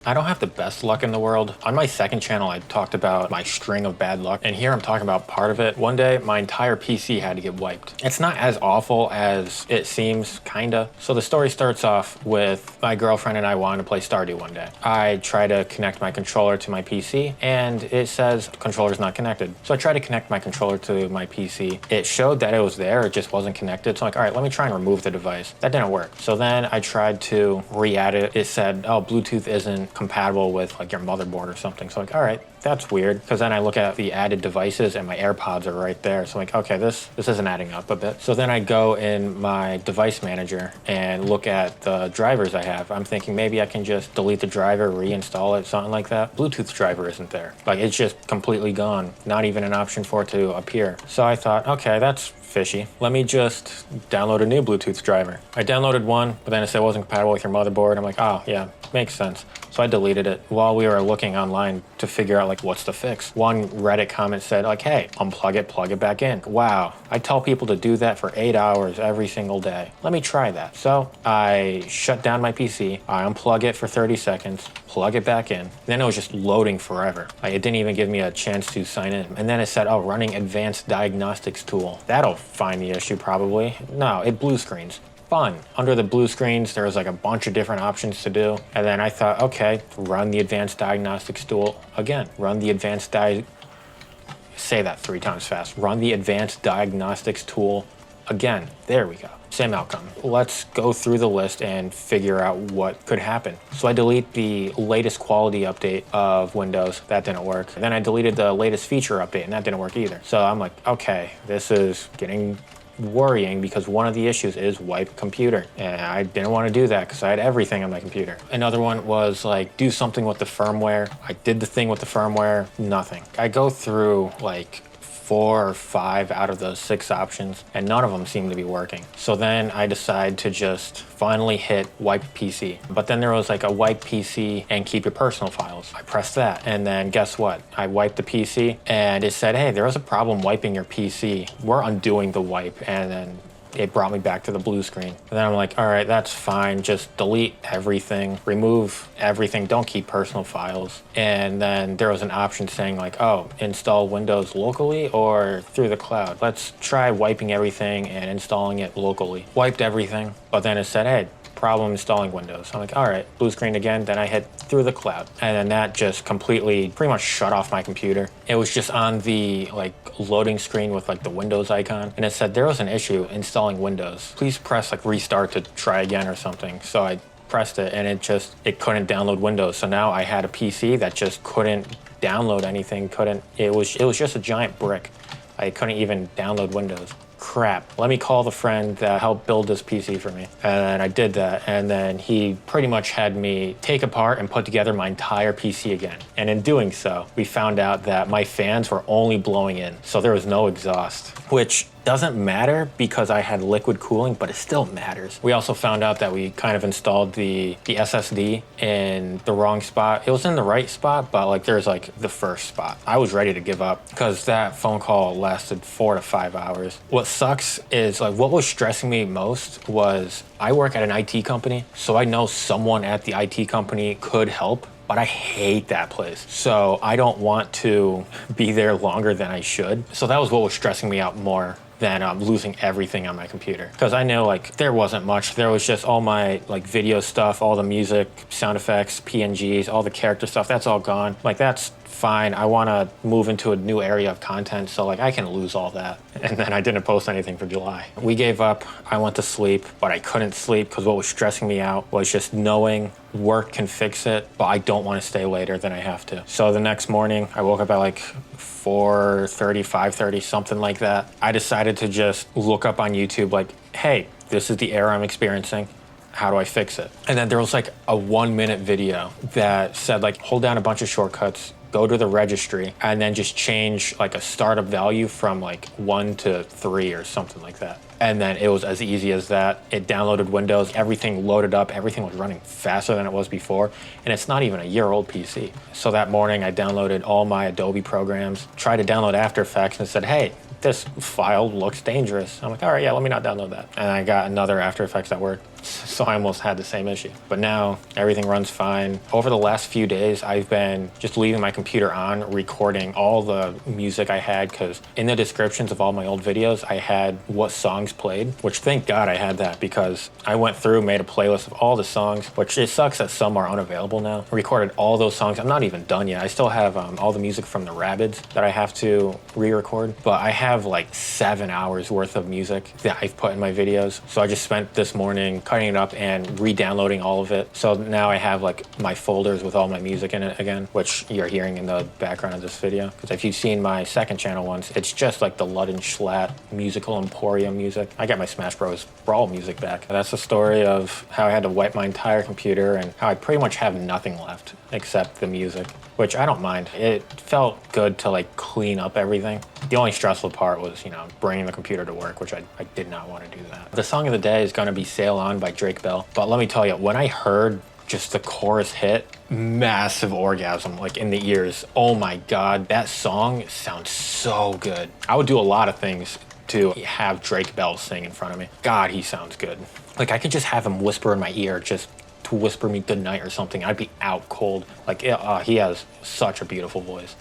I don't have the best luck in the world. On my second channel, I talked about my string of bad luck, and here I'm talking about part of it. One day, my entire PC had to get wiped. It's not as awful as it seems, kinda. So the story starts off with my girlfriend and I wanting to play Stardew one day. I try to connect my controller to my PC, and it says controller's not connected. So I tried to connect my controller to my PC. It showed that it was there, it just wasn't connected. So I'm like, all right, let me try and remove the device. That didn't work. So then I tried to re-add it. It said, oh, Bluetooth isn't compatible with like your motherboard or something. So like, all right, that's weird. Because then I look at the added devices and my AirPods are right there. So I'm like, okay, this isn't adding up a bit. So then I go in my device manager and look at the drivers I have. I'm thinking maybe I can just delete the driver, reinstall it, something like that. Bluetooth driver isn't there. Like it's just completely gone. Not even an option for it to appear. So I thought, okay, that's fishy. Let me just download a new Bluetooth driver. I downloaded one, but then it said it wasn't compatible with your motherboard. I'm like, oh yeah, makes sense. So I deleted it. While we were looking online to figure out like what's the fix, one Reddit comment said like, hey, unplug it, plug it back in. Wow, I tell people to do that for 8 hours every single day. Let me try that. So I shut down my PC, I unplug it for 30 seconds, plug it back in. Then it was just loading forever. Like, it didn't even give me a chance to sign in. And then it said, oh, running advanced diagnostics tool. That'll find the issue probably. No, it blue screens. Fun. Under the blue screens, there was like a bunch of different options to do. And then I thought, okay, run the advanced diagnostics tool again. Run the advanced say that 3 times fast. Run the advanced diagnostics tool again. There we go. Same outcome. Let's go through the list and figure out what could happen. So I delete the latest quality update of Windows. That didn't work. Then I deleted the latest feature update, and that didn't work either. So I'm like, okay, this is getting worrying because one of the issues is wipe computer. And I didn't want to do that because I had everything on my computer. Another one was like, do something with the firmware. I did the thing with the firmware, nothing. I go through like 4 or 5 out of those 6 options, and none of them seem to be working. So then I decide to just finally hit wipe PC. But then there was like a wipe PC and keep your personal files. I pressed that, and then guess what? I wiped the PC, and it said, hey, there was a problem wiping your PC. We're undoing the wipe, and then it brought me back to the blue screen. And then I'm like, all right, that's fine. Just delete everything, remove everything. Don't keep personal files. And then there was an option saying like, oh, install Windows locally or through the cloud. Let's try wiping everything and installing it locally. Wiped everything, but then it said, hey, problem installing Windows. I'm like, all right, blue screen again. Then I hit through the cloud, and then that just completely pretty much shut off my computer. It was just on the like loading screen with like the Windows icon, and it said there was an issue installing Windows. Please press like restart to try again or something. So I pressed it, and it couldn't download Windows. So now I had a PC that just couldn't download anything. It was just a giant brick. I couldn't even download Windows. Crap, let me call the friend that helped build this PC for me. And I did that, and then he pretty much had me take apart and put together my entire PC again. And in doing so, we found out that my fans were only blowing in, so there was no exhaust, which doesn't matter because I had liquid cooling, but it still matters. We also found out that we kind of installed the SSD in the wrong spot. It was in the right spot, but like there's like the first spot. I was ready to give up because that phone call lasted 4 to 5 hours. What sucks is like what was stressing me most was I work at an IT company, so I know someone at the IT company could help, but I hate that place. So I don't want to be there longer than I should. So that was what was stressing me out more than losing everything on my computer. Because I know like there wasn't much. There was just all my like video stuff, all the music, sound effects, PNGs, all the character stuff, that's all gone. Like that's fine. I want to move into a new area of content, so like I can lose all that. And then I didn't post anything for July. We gave up. I went to sleep, but I couldn't sleep because what was stressing me out was just knowing work can fix it, but I don't want to stay later than I have to. So the next morning, I woke up at like 4:30, 5:30, something like that. I decided to just look up on YouTube like, hey, this is the error I'm experiencing. How do I fix it? And then there was like a 1-minute video that said like, hold down a bunch of shortcuts, go to the registry, and then just change like a startup value from like 1 to 3 or something like that. And then it was as easy as that. It downloaded Windows, everything loaded up, everything was running faster than it was before, and it's not even a year-old PC. So that morning I downloaded all my Adobe programs, tried to download After Effects, and said, hey, this file looks dangerous. I'm like, all right, yeah, let me not download that. And I got another After Effects that worked. So I almost had the same issue. But now everything runs fine. Over the last few days, I've been just leaving my computer on, recording all the music I had, because in the descriptions of all my old videos, I had what songs played, which thank God I had that, because I went through, made a playlist of all the songs, which it sucks that some are unavailable now. I recorded all those songs. I'm not even done yet. I still have all the music from the Rabbids that I have to re-record, but I have like 7 hours worth of music that I've put in my videos. So I just spent this morning cutting it up and re-downloading all of it. So now I have like my folders with all my music in it again, which you're hearing in the background of this video. Because if you've seen my second channel once, it's just like the Lud and Schlatt musical emporium music. I got my Smash Bros. Brawl music back. That's the story of how I had to wipe my entire computer and how I pretty much have nothing left except the music, which I don't mind. It felt good to like clean up everything. The only stressful part was, you know, bringing the computer to work, which I did not want to do that. The song of the day is going to be Sail On by Drake Bell. But let me tell you, when I heard just the chorus hit, massive orgasm, like in the ears. Oh my God, that song sounds so good. I would do a lot of things to have Drake Bell sing in front of me. God, he sounds good. Like I could just have him whisper in my ear, just to whisper me good night or something. I'd be out cold. Like he has such a beautiful voice.